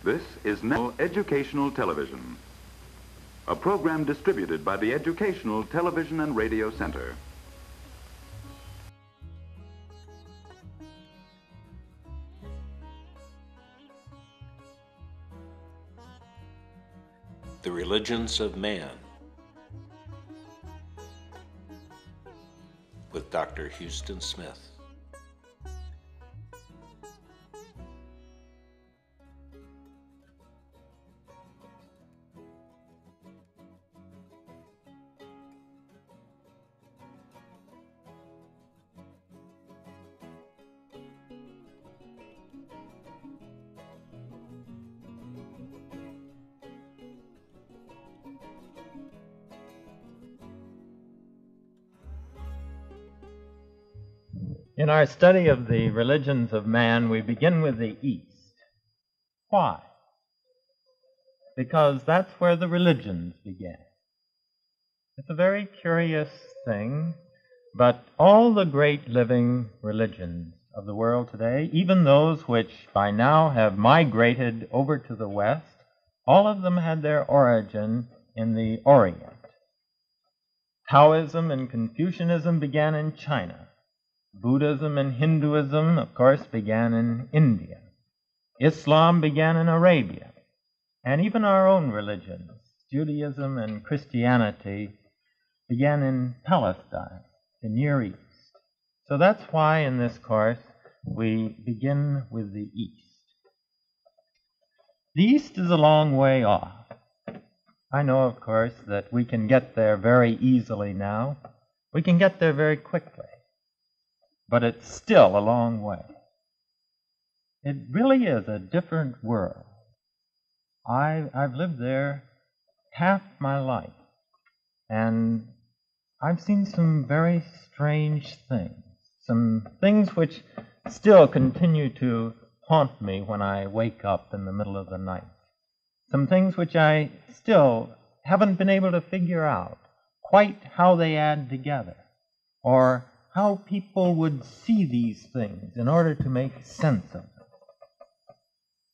This is National Educational Television, a program distributed by the Educational Television and Radio Center. The Religions of Man with Dr. Huston Smith. In our study of the religions of man, we begin with the East. Why? Because that's where the religions began. It's a very curious thing, but all the great living religions of the world today, even those which by now have migrated over to the West, all of them had their origin in the Orient. Taoism and Confucianism began in China. Buddhism and Hinduism, of course, began in India. Islam began in Arabia. And even our own religions, Judaism and Christianity, began in Palestine, the Near East. So that's why in this course we begin with the East. The East is a long way off. I know, of course, that we can get there very easily now. We can get there very quickly. But it's still a long way. It really is a different world. I've lived there half my life, and I've seen some very strange things, some things which still continue to haunt me when I wake up in the middle of the night, some things which I still haven't been able to figure out quite how they add together, or how people would see these things in order to make sense of them.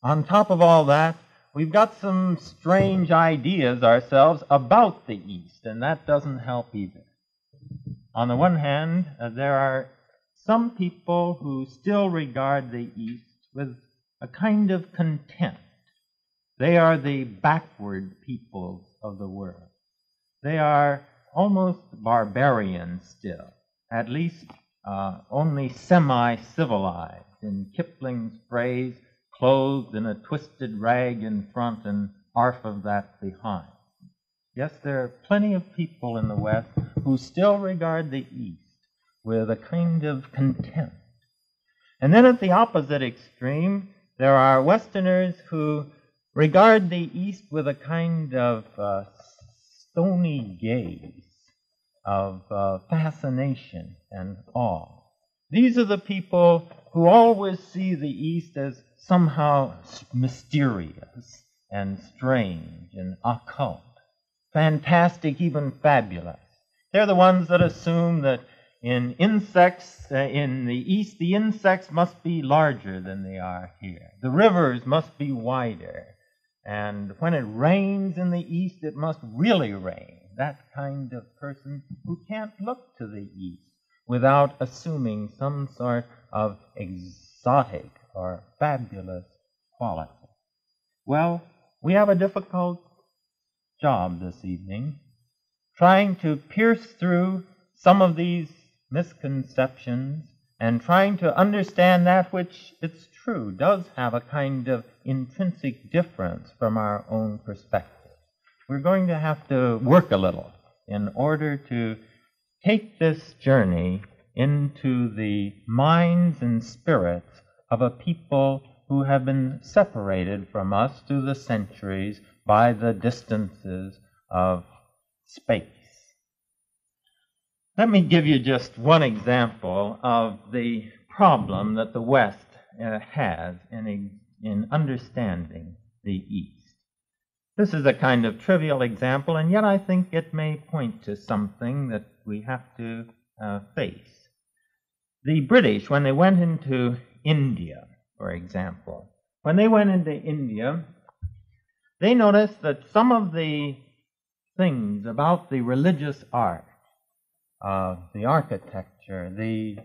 On top of all that, we've got some strange ideas ourselves about the East, and that doesn't help either. On the one hand, there are some people who still regard the East with a kind of contempt. They are the backward peoples of the world. They are almost barbarians still. At least only semi-civilized, in Kipling's phrase, clothed in a twisted rag in front and arf of that behind. Yes, there are plenty of people in the West who still regard the East with a kind of contempt. And then at the opposite extreme, there are Westerners who regard the East with a kind of stony gaze, of fascination and awe. These are the people who always see the East as somehow mysterious and strange and occult, fantastic, even fabulous. They're the ones that assume that in insects, in the East, the insects must be larger than they are here. The rivers must be wider. And when it rains in the East, it must really rain. That kind of person who can't look to the East without assuming some sort of exotic or fabulous quality. Well, we have a difficult job this evening, trying to pierce through some of these misconceptions and trying to understand that which, it's true, does have a kind of intrinsic difference from our own perspective. We're going to have to work a little in order to take this journey into the minds and spirits of a people who have been separated from us through the centuries by the distances of space. Let me give you just one example of the problem that the West has in understanding the East. This is a kind of trivial example, and yet I think it may point to something that we have to face. The British, when they went into India, for example, when they went into India, they noticed that some of the things about the religious art, the architecture, the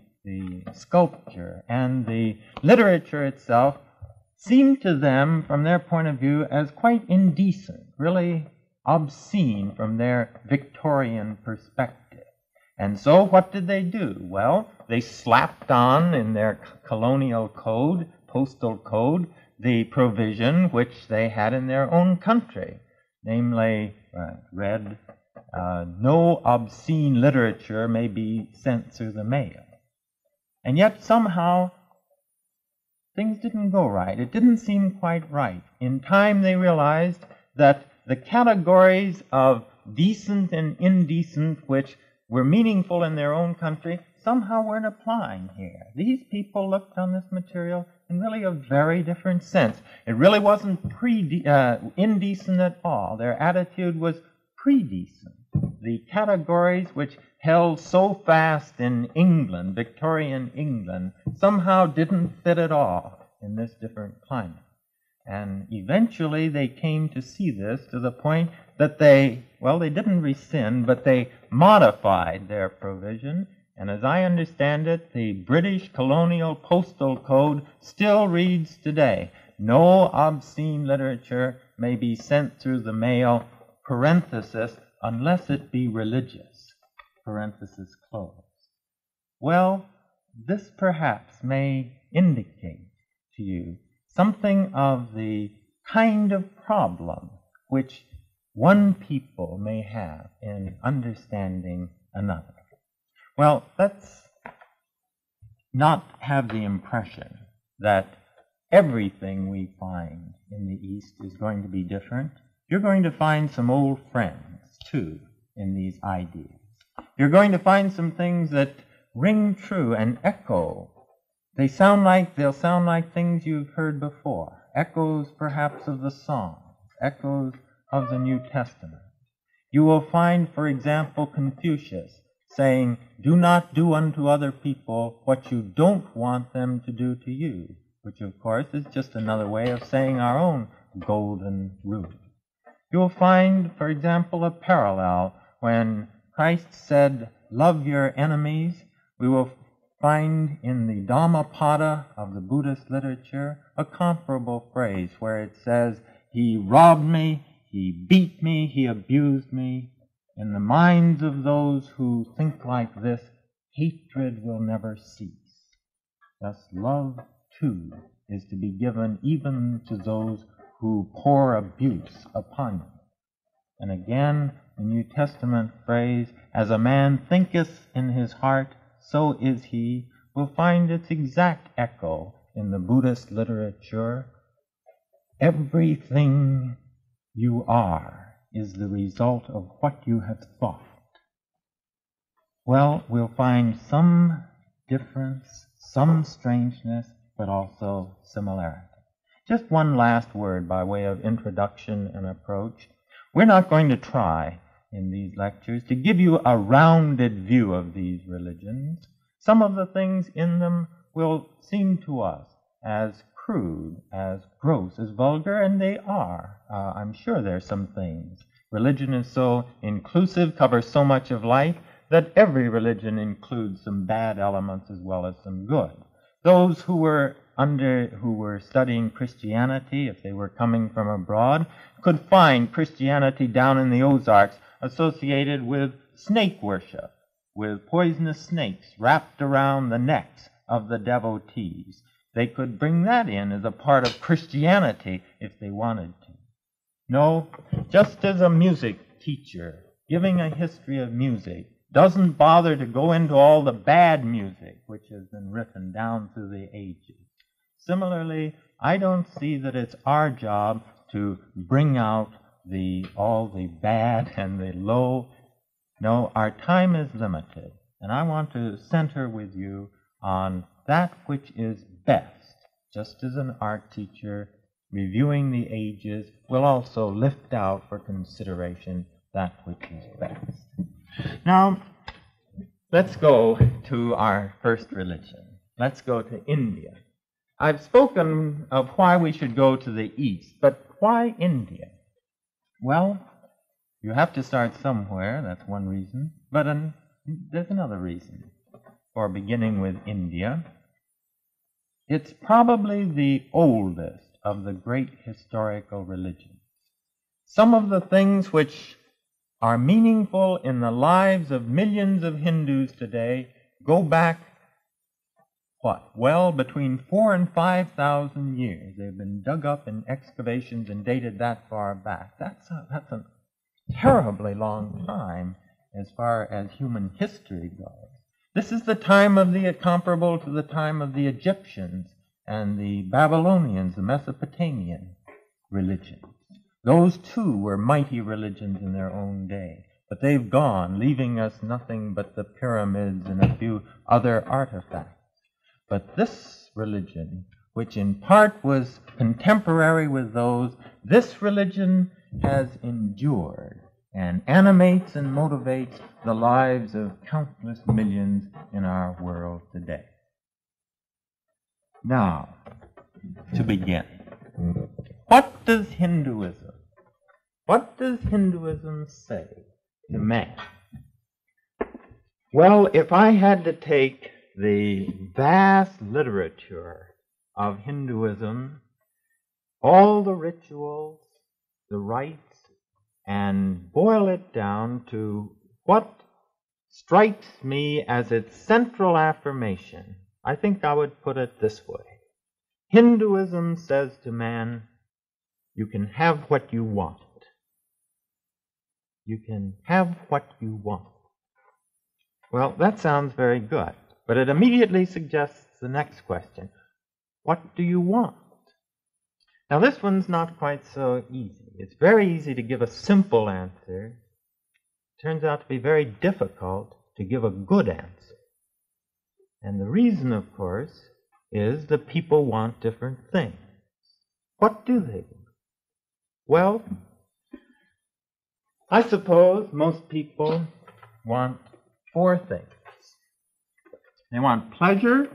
sculpture, and the literature itself seemed to them, from their point of view, as quite indecent, really obscene from their Victorian perspective. And so what did they do? Well, they slapped on in their colonial code, postal code, the provision which they had in their own country, namely, read, no obscene literature may be sent through the mail. And yet somehow things didn't go right. It didn't seem quite right. In time they realized that the categories of decent and indecent, which were meaningful in their own country, somehow weren't applying here. These people looked on this material in really a very different sense. It really wasn't indecent at all. Their attitude was predecent. The categories which held so fast in England, Victorian England, somehow didn't fit at all in this different climate. And eventually they came to see this to the point that they didn't rescind, but they modified their provision. And as I understand it, the British colonial postal code still reads today, no obscene literature may be sent through the mail, parenthesis, unless it be religious, parenthesis closed. Well, this perhaps may indicate to you something of the kind of problem which one people may have in understanding another. Well, let's not have the impression that everything we find in the East is going to be different. You're going to find some old friends, too, in these ideas. You're going to find some things that ring true and echo. They'll sound like things you've heard before. Echoes, perhaps, of the Psalms, echoes of the New Testament. You will find, for example, Confucius saying, do not do unto other people what you don't want them to do to you, which, of course, is just another way of saying our own golden rule. You'll find, for example, a parallel when Christ said, love your enemies. We will find in the Dhammapada of the Buddhist literature a comparable phrase where it says, he robbed me, he beat me, he abused me. In the minds of those who think like this, hatred will never cease. Thus love, too, is to be given even to those who pour abuse upon you. And again, the New Testament phrase, as a man thinketh in his heart, so is he, will find its exact echo in the Buddhist literature. Everything you are is the result of what you have thought. Well, we'll find some difference, some strangeness, but also similarity. Just one last word by way of introduction and approach. We're not going to try in these lectures to give you a rounded view of these religions. Some of the things in them will seem to us as crude, as gross, as vulgar, and they are. I'm sure there's some things. Religion is so inclusive, covers so much of life, that every religion includes some bad elements as well as some good. Those who were studying Christianity, if they were coming from abroad, could find Christianity down in the Ozarks associated with snake worship, with poisonous snakes wrapped around the necks of the devotees. They could bring that in as a part of Christianity if they wanted to. No, just as a music teacher giving a history of music doesn't bother to go into all the bad music which has been written down through the ages. Similarly, I don't see that it's our job to bring out all the bad and the low. No, our time is limited, and I want to center with you on that which is best, just as an art teacher reviewing the ages will also lift out for consideration that which is best. Now, let's go to our first religion. Let's go to India. I've spoken of why we should go to the East, but why India? Well, you have to start somewhere, that's one reason. But there's another reason for beginning with India. It's probably the oldest of the great historical religions. Some of the things which are meaningful in the lives of millions of Hindus today go back, well, between 4,000 and 5,000 years. They've been dug up in excavations and dated that far back. That's a terribly long time as far as human history goes. This is the time of comparable to the time of the Egyptians and the Babylonians, the Mesopotamian religions. Those too were mighty religions in their own day, but they've gone, leaving us nothing but the pyramids and a few other artifacts. But this religion, which in part was contemporary with those, this religion has endured and animates and motivates the lives of countless millions in our world today. Now, to begin, what does Hinduism say to man? Well, if I had to take the vast literature of Hinduism, all the rituals, the rites, and boil it down to what strikes me as its central affirmation, I think I would put it this way. Hinduism says to man, you can have what you want. You can have what you want. Well, that sounds very good, but it immediately suggests the next question. What do you want? Now, this one's not quite so easy. It's very easy to give a simple answer. It turns out to be very difficult to give a good answer. And the reason, of course, is that people want different things. What do they want? Well, I suppose most people want four things. They want pleasure,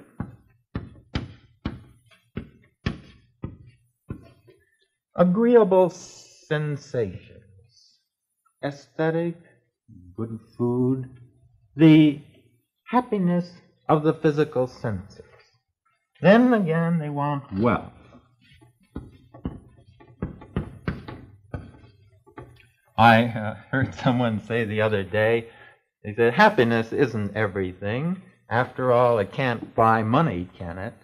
agreeable sensations, aesthetic, good food, the happiness of the physical senses. Then again, they want wealth. I heard someone say the other day, they said, happiness isn't everything. After all, it can't buy money, can it?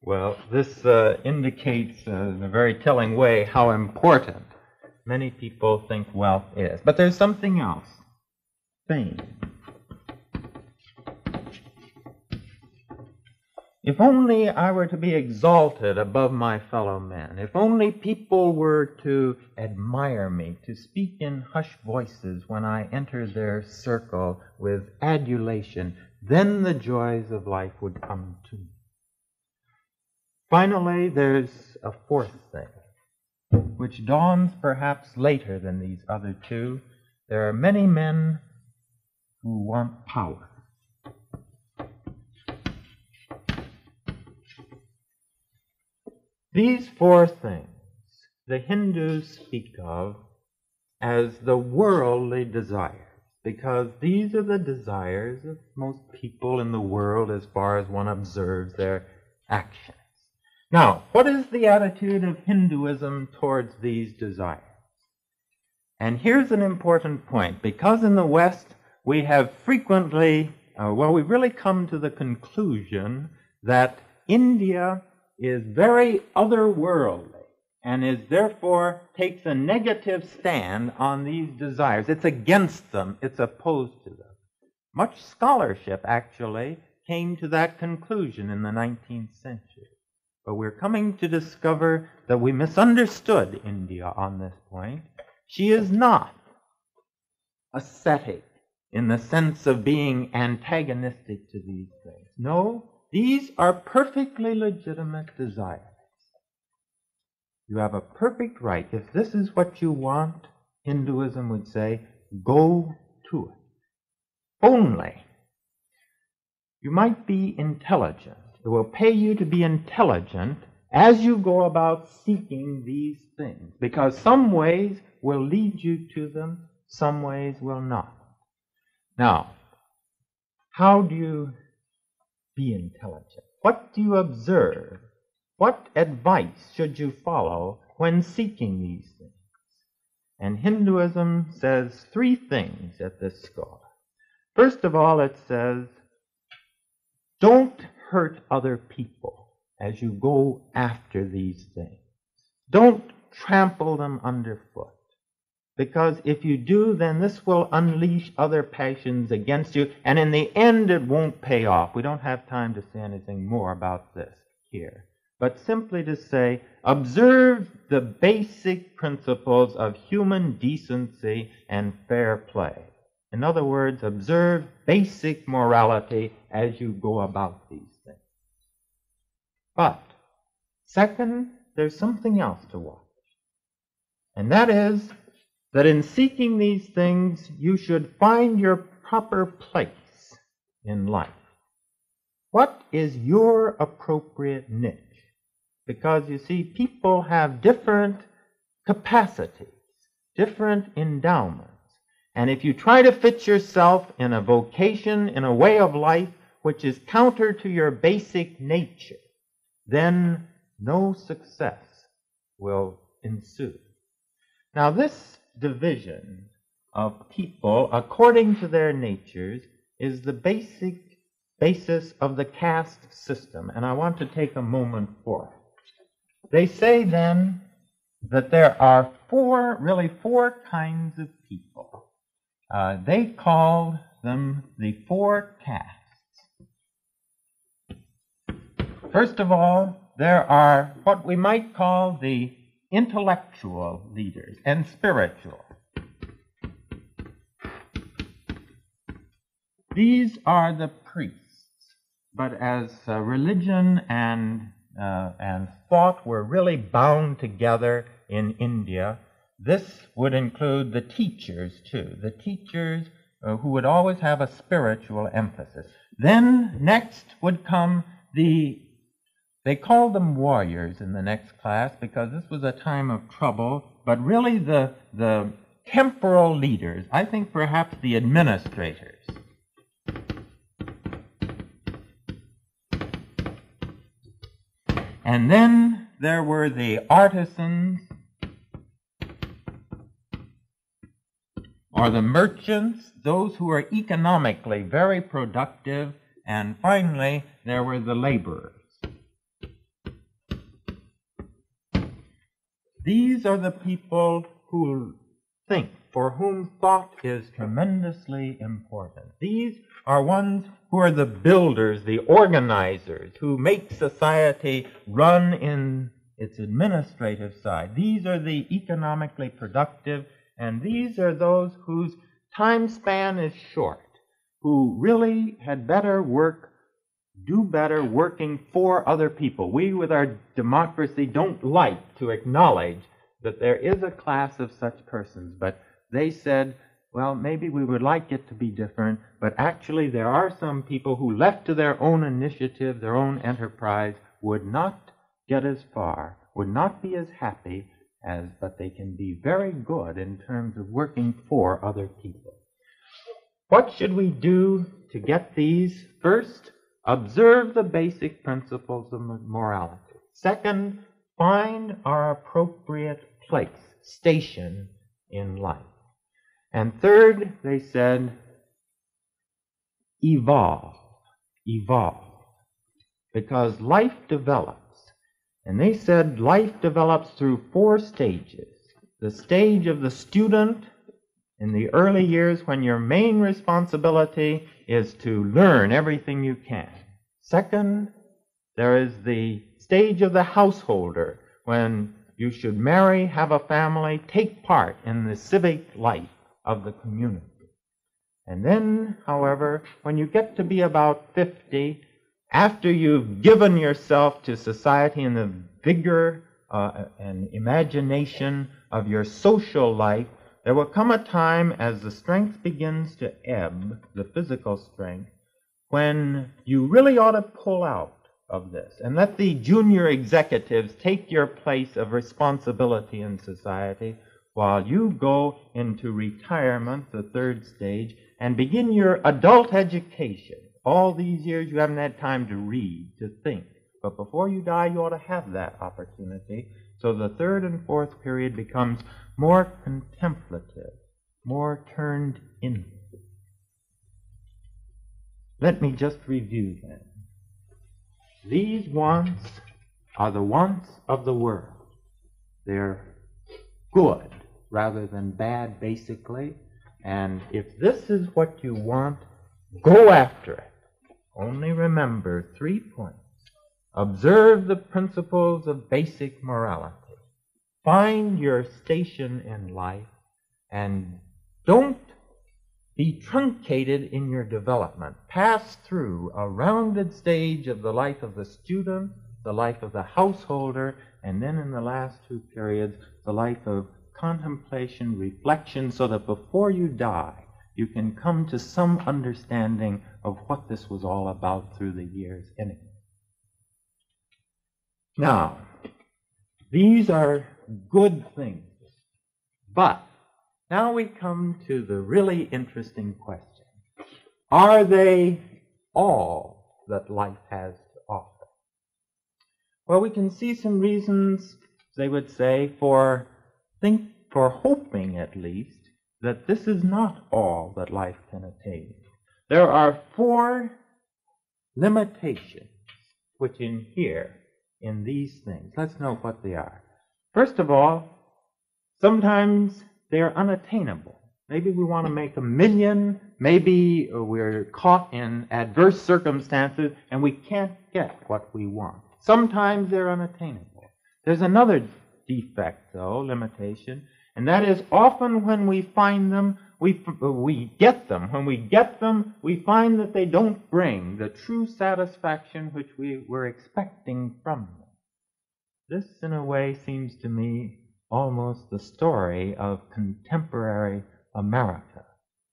Well, this indicates in a very telling way how important many people think wealth is. But there's something else. Fame. If only I were to be exalted above my fellow men, if only people were to admire me, to speak in hushed voices when I enter their circle with adulation, then the joys of life would come to me. Finally, there's a fourth thing, which dawns perhaps later than these other two. There are many men who want power. These four things the Hindus speak of as the worldly desires, because these are the desires of most people in the world as far as one observes their actions. Now, what is the attitude of Hinduism towards these desires? And here's an important point, because in the West we have frequently, we've really come to the conclusion that India is very otherworldly and is therefore takes a negative stand on these desires. It's against them. It's opposed to them. Much scholarship actually came to that conclusion in the 19th century. But we're coming to discover that we misunderstood India on this point. She is not ascetic in the sense of being antagonistic to these things. No, these are perfectly legitimate desires. You have a perfect right. If this is what you want, Hinduism would say, go to it. Only, you might be intelligent. It will pay you to be intelligent as you go about seeking these things, because some ways will lead you to them, some ways will not. Now, how do you be intelligent? What do you observe? What advice should you follow when seeking these things? And Hinduism says three things at this score. First of all, it says, don't hurt other people as you go after these things. Don't trample them underfoot. Because if you do, then this will unleash other passions against you, and in the end it won't pay off. We don't have time to say anything more about this here. But simply to say, observe the basic principles of human decency and fair play. In other words, observe basic morality as you go about these things. But, second, there's something else to watch. And that is that in seeking these things, you should find your proper place in life. What is your appropriate niche? Because, you see, people have different capacities, different endowments. And if you try to fit yourself in a vocation, in a way of life, which is counter to your basic nature, then no success will ensue. Now, this division of people according to their natures is the basis of the caste system, and I want to take a moment for it. They say then that there are four kinds of people. They call them the four castes. First of all, there are what we might call the intellectual leaders and spiritual. These are the priests, but as religion and thought were really bound together in India, this would include the teachers too, the teachers who would always have a spiritual emphasis. Then next would come they called them warriors in the next class because this was a time of trouble, but really the temporal leaders, I think perhaps the administrators. And then there were the artisans, or the merchants, those who were economically very productive, and finally there were the laborers. These are the people who think, for whom thought is tremendously important. These are ones who are the builders, the organizers, who make society run in its administrative side. These are the economically productive, and these are those whose time span is short, who really had better do better working for other people. We, with our democracy, don't like to acknowledge that there is a class of such persons, but they said, well, maybe we would like it to be different, but actually there are some people who, left to their own initiative, their own enterprise, would not get as far, would not be as happy but they can be very good in terms of working for other people. What should we do to get these? First, observe the basic principles of morality. Second, find our appropriate place, station in life. And third, they said, evolve. Because life develops. And they said life develops through 4 stages. The stage of the student in the early years, when your main responsibility is to learn everything you can. Second, there is the stage of the householder, when you should marry, have a family, take part in the civic life of the community. And then, however, when you get to be about 50, after you've given yourself to society in the vigor and imagination of your social life, there will come a time as the strength begins to ebb, the physical strength, when you really ought to pull out of this, and let the junior executives take your place of responsibility in society while you go into retirement, the third stage, and begin your adult education. All these years you haven't had time to read, to think. But before you die, you ought to have that opportunity. So the third and fourth period becomes more contemplative, more turned in. Let me just review then. These wants are the wants of the world. They're good rather than bad, basically. And if this is what you want, go after it. Only remember 3 points. Observe the principles of basic morality. Find your station in life, and don't be truncated in your development. Pass through a rounded stage of the life of the student, the life of the householder, and then in the last 2 periods, the life of contemplation, reflection, so that before you die, you can come to some understanding of what this was all about through the years anyway. Now, these are good things, but now we come to the really interesting question. Are they all that life has to offer? Well, we can see some reasons, they would say, for hoping at least, that this is not all that life can attain. There are 4 limitations which inhere in these things. Let's know what they are. First of all, sometimes they're unattainable. Maybe we want to make 1 million, maybe we're caught in adverse circumstances and we can't get what we want. Sometimes they're unattainable. There's another defect, though, limitation, and that is often when we find them, we get them. When we get them, we find that they don't bring the true satisfaction which we were expecting from them. This, in a way, seems to me almost the story of contemporary America.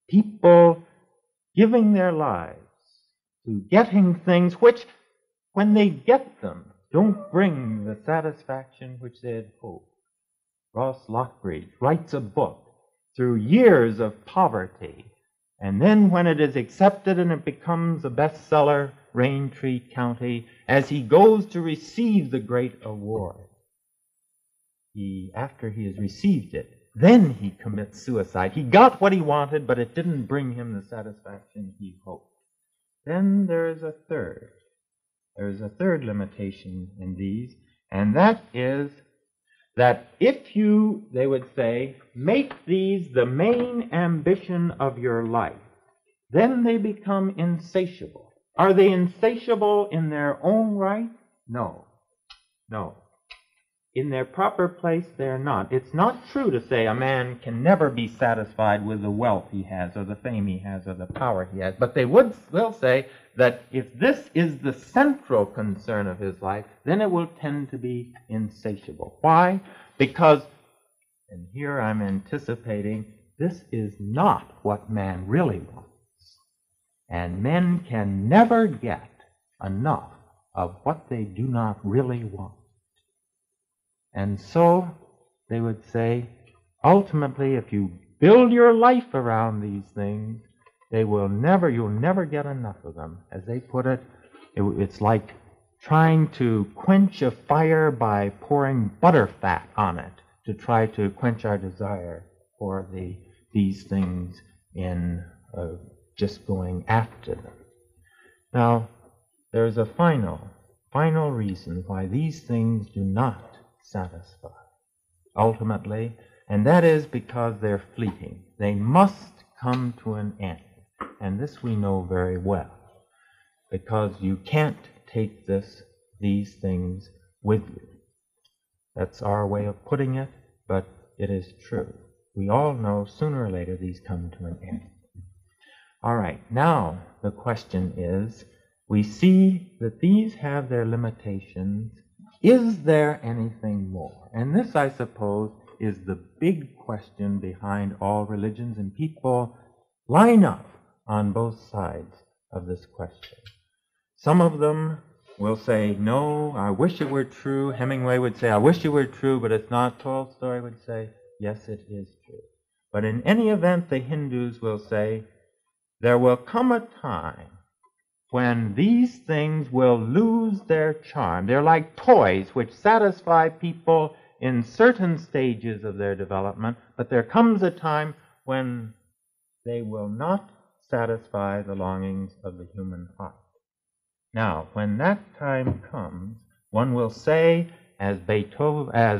People giving their lives to getting things which, when they get them, don't bring the satisfaction which they had hoped. Ross Lockbridge writes a book through years of poverty, and then when it is accepted and it becomes a bestseller, Raintree County, as he goes to receive the great award, after he has received it, then he commits suicide. He got what he wanted, but it didn't bring him the satisfaction he hoped. Then there is a third. There is a third limitation in these, and that is that if you, they would say, make these the main ambition of your life, then they become insatiable. Are they insatiable in their own right? No. No. In their proper place, they're not. It's not true to say a man can never be satisfied with the wealth he has, or the fame he has, or the power he has. But they will say that if this is the central concern of his life, then it will tend to be insatiable. Why? Because, and here I'm anticipating, this is not what man really wants. And men can never get enough of what they do not really want. And so, they would say, ultimately, if you build your life around these things, you'll never get enough of them. As they put it, it's like trying to quench a fire by pouring butter fat on it to try to quench our desire for these things in just going after them. Now, there's a final reason why these things do not satisfy, ultimately, and that is because they're fleeting. They must come to an end, and this we know very well, because you can't take these things with you. That's our way of putting it, but it is true. We all know sooner or later these come to an end. All right, now the question is, we see that these have their limitations. Is there anything more? And this, I suppose, is the big question behind all religions, and people line up on both sides of this question. Some of them will say, no, I wish it were true. Hemingway would say, I wish it were true, but it's not. Tolstoy would say, yes, it is true. But in any event, the Hindus will say, there will come a time when these things will lose their charm. They're like toys which satisfy people in certain stages of their development, but there comes a time when they will not satisfy the longings of the human heart. Now, when that time comes, one will say, as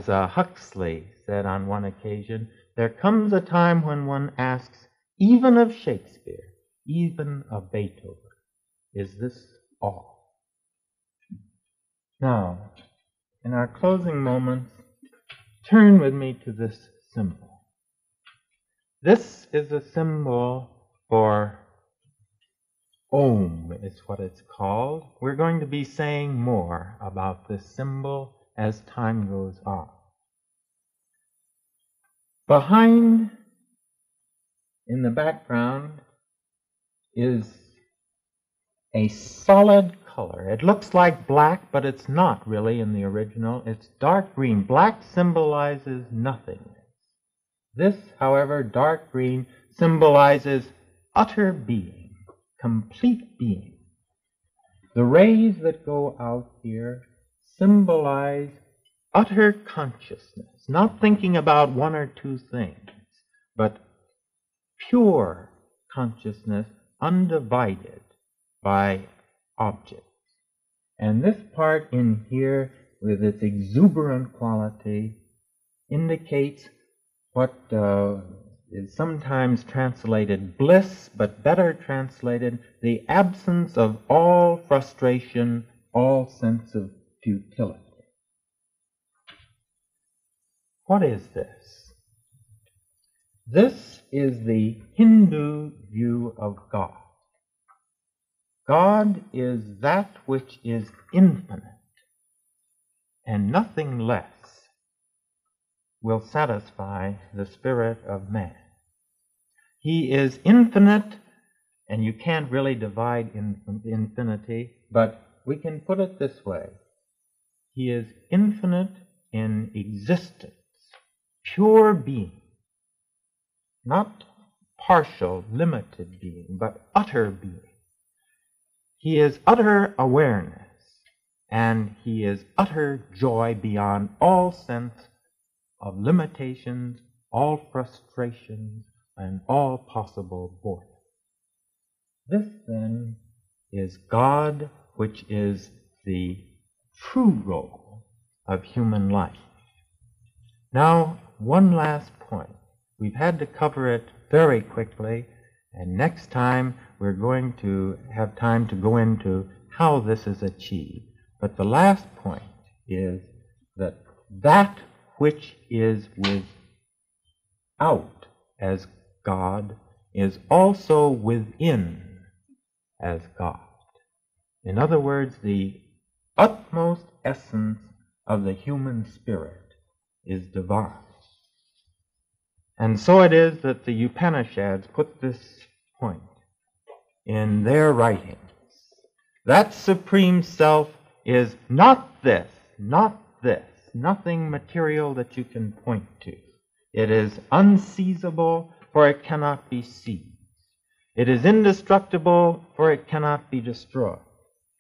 Huxley said on one occasion, there comes a time when one asks, even of Shakespeare, even of Beethoven, is this all? Now, in our closing moments, turn with me to this symbol. This is a symbol for Om, is what it's called. We're going to be saying more about this symbol as time goes on. Behind, in the background, is a solid color. It looks like black, but it's not really in the original. It's dark green. Black symbolizes nothingness. This, however, dark green, symbolizes utter being, complete being. The rays that go out here symbolize utter consciousness, not thinking about one or two things, but pure consciousness, undivided by objects. And this part in here, with its exuberant quality, indicates what is sometimes translated bliss, but better translated the absence of all frustration, all sense of futility. What is this? This is the Hindu view of God. God is that which is infinite, and nothing less will satisfy the spirit of man. He is infinite, and you can't really divide infinity, but we can put it this way. He is infinite in existence, pure being, not partial, limited being, but utter being. He is utter awareness, and he is utter joy beyond all sense of limitations, all frustrations, and all possible boredom. This, then, is God, which is the true goal of human life. Now, one last point. We've had to cover it very quickly, and next time we're going to have time to go into how this is achieved. But the last point is that that which is without as God is also within as God. In other words, the utmost essence of the human spirit is divine. And so it is that the Upanishads put this point in their writings. That supreme self is not this, nothing material that you can point to. It is unseizable, for it cannot be seized. It is indestructible, for it cannot be destroyed.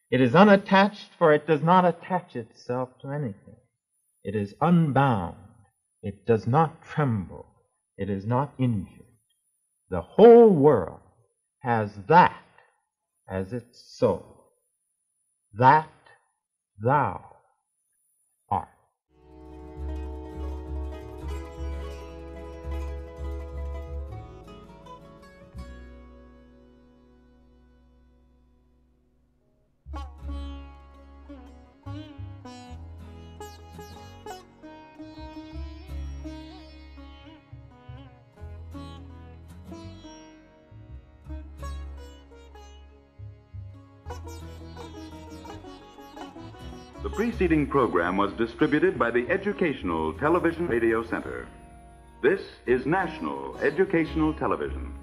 It is unattached, for it does not attach itself to anything. It is unbound. It does not tremble. It is not injured. The whole world has that as its soul. That thou art. The preceding program was distributed by the Educational Television Radio Center. This is National Educational Television.